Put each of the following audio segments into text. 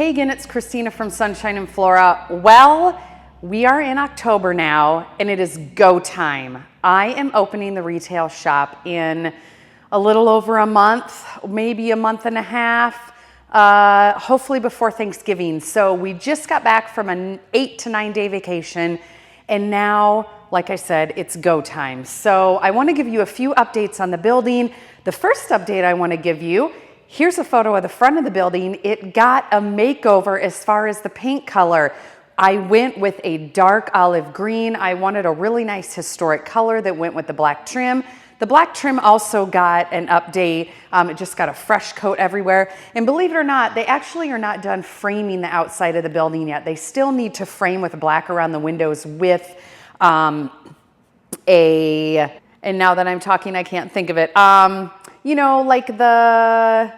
Hey again, it's Christina from Sunshine and Flora. Well, we are in October now and it is go time. I am opening the retail shop in a little over a month, maybe a month and a half, hopefully before Thanksgiving. So we just got back from an 8 to 9 day vacation and now, like I said, it's go time. So I want to give you a few updates on the building. The first update I want to give you, here's a photo of the front of the building. It got a makeover as far as the paint color. I went with a dark olive green. I wanted a really nice historic color that went with the black trim. The black trim also got an update. It just got a fresh coat everywhere. And believe it or not, they actually are not done framing the outside of the building yet. They still need to frame with black around the windows with and now that I'm talking, I can't think of it. You know, like the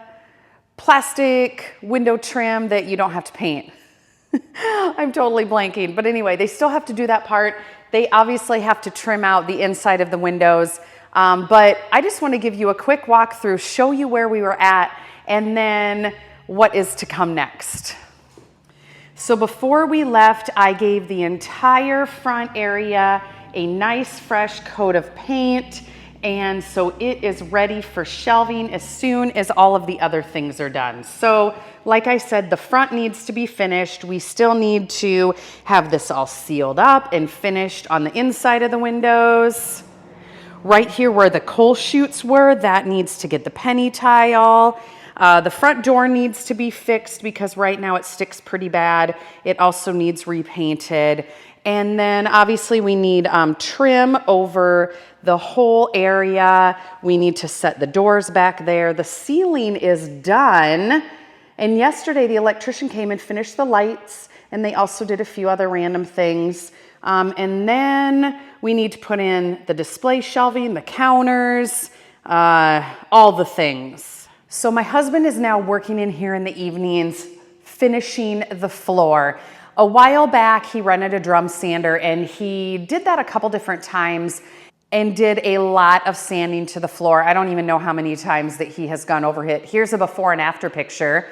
plastic window trim that you don't have to paint. I'm totally blanking. But anyway, they still have to do that part. They obviously have to trim out the inside of the windows. But I just want to give you a quick walkthrough, show you where we were at, and then what is to come next. So before we left, I gave the entire front area a nice fresh coat of paint. And so it is ready for shelving as soon as all of the other things are done. So like I said, the front needs to be finished. We still need to have this all sealed up and finished on the inside of the windows. Right here where the coal chutes were, that needs to get the penny tile. The front door needs to be fixed because right now it sticks pretty bad. It also needs repainted. And then obviously we need trim over the whole area. We need to set the doors back there. The ceiling is done. And yesterday the electrician came and finished the lights, and they also did a few other random things. And then we need to put in the display shelving, the counters, all the things. So my husband is now working in here in the evenings, finishing the floor. A while back, he rented a drum sander and he did that a couple different times and did a lot of sanding to the floor. I don't even know how many times that he has gone over it. Here's a before and after picture.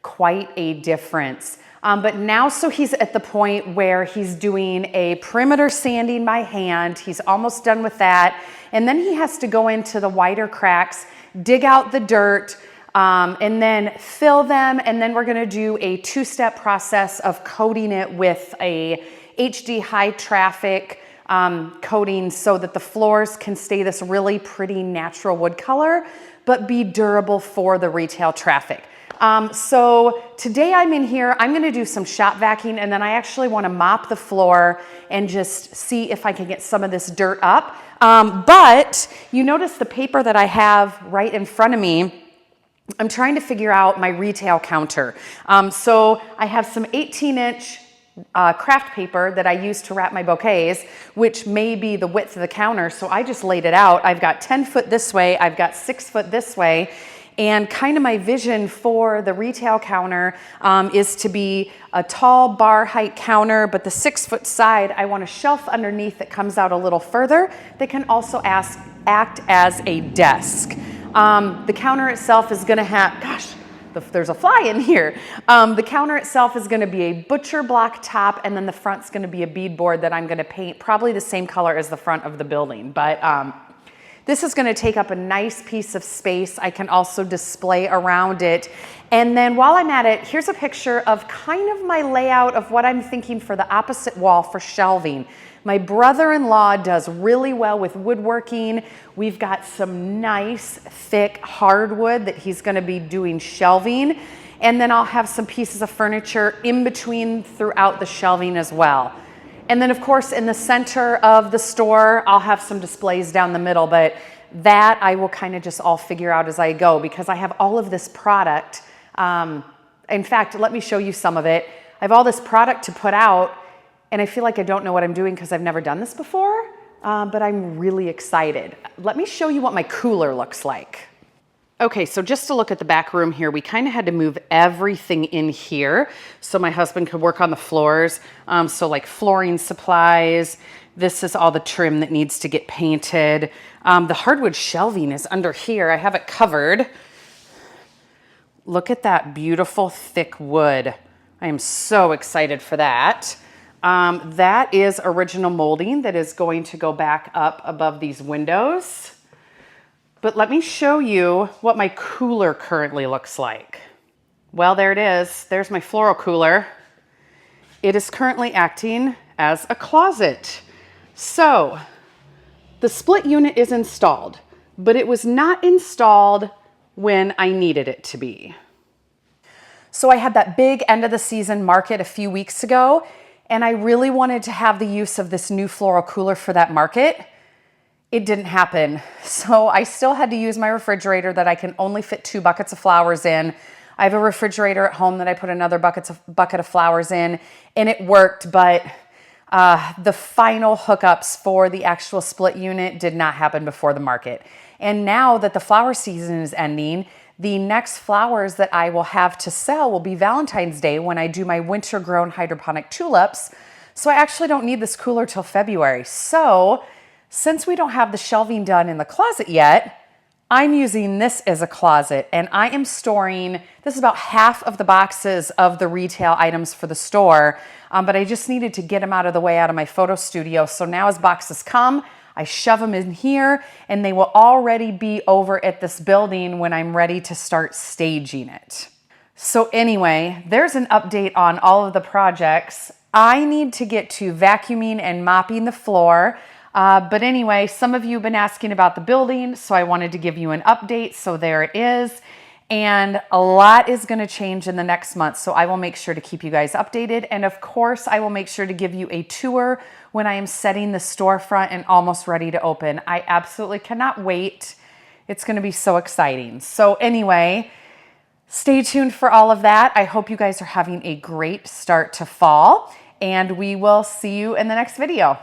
Quite a difference. But now, so he's at the point where he's doing a perimeter sanding by hand. He's almost done with that. And then he has to go into the wider cracks, dig out the dirt, and then fill them. And then we're gonna do a two-step process of coating it with a HD high traffic coating so that the floors can stay this really pretty natural wood color, but be durable for the retail traffic. So today I'm in here, I'm gonna do some shop vacuuming, and then I actually wanna mop the floor and just see if I can get some of this dirt up. But you notice the paper that I have right in front of me. I'm trying to figure out my retail counter. So I have some 18-inch craft paper that I use to wrap my bouquets, which may be the width of the counter. So I just laid it out. I've got 10 foot this way, I've got 6 foot this way. And kind of my vision for the retail counter is to be a tall bar height counter, but the 6 foot side, I want a shelf underneath that comes out a little further that can also act as a desk. The counter itself is gonna have, gosh, there's a fly in here. The counter itself is gonna be a butcher block top, and then the front's gonna be a beadboard that I'm gonna paint probably the same color as the front of the building. But this is gonna take up a nice piece of space. I can also display around it. And then while I'm at it, here's a picture of kind of my layout of what I'm thinking for the opposite wall for shelving. My brother-in-law does really well with woodworking. We've got some nice, thick hardwood that he's gonna be doing shelving. And then I'll have some pieces of furniture in between throughout the shelving as well. And then of course in the center of the store, I'll have some displays down the middle, but that I will kind of just all figure out as I go because I have all of this product. In fact, let me show you some of it. I have all this product to put out, and I feel like I don't know what I'm doing because I've never done this before, but I'm really excited. Let me show you what my cooler looks like. Okay, so just to look at the back room here, we kind of had to move everything in here so my husband could work on the floors. So like flooring supplies, this is all the trim that needs to get painted. The hardwood shelving is under here. I have it covered. Look at that beautiful thick wood. I am so excited for that. That is original molding that is going to go back up above these windows. But let me show you what my cooler currently looks like. Well, there it is. There's my floral cooler. It is currently acting as a closet. So the split unit is installed, but it was not installed when I needed it to be. So I had that big end of the season market a few weeks ago, and I really wanted to have the use of this new floral cooler for that market. It didn't happen. So I still had to use my refrigerator that I can only fit 2 buckets of flowers in. I have a refrigerator at home that I put another bucket of flowers in, and it worked, but the final hookups for the actual split unit did not happen before the market. And now that the flower season is ending, the next flowers that I will have to sell will be Valentine's Day when I do my winter grown hydroponic tulips. So I actually don't need this cooler till February. So since we don't have the shelving done in the closet yet, I'm using this as a closet, and I am storing, this is about half of the boxes of the retail items for the store, but I just needed to get them out of the way out of my photo studio. So now as boxes come, I shove them in here, and they will already be over at this building when I'm ready to start staging it. So anyway, there's an update on all of the projects. I need to get to vacuuming and mopping the floor. But anyway, some of you have been asking about the building, so I wanted to give you an update. So there it is. And a lot is going to change in the next month, so I will make sure to keep you guys updated. And of course, I will make sure to give you a tour when I am setting the storefront and almost ready to open. I absolutely cannot wait. It's going to be so exciting. So anyway, stay tuned for all of that. I hope you guys are having a great start to fall, and we will see you in the next video.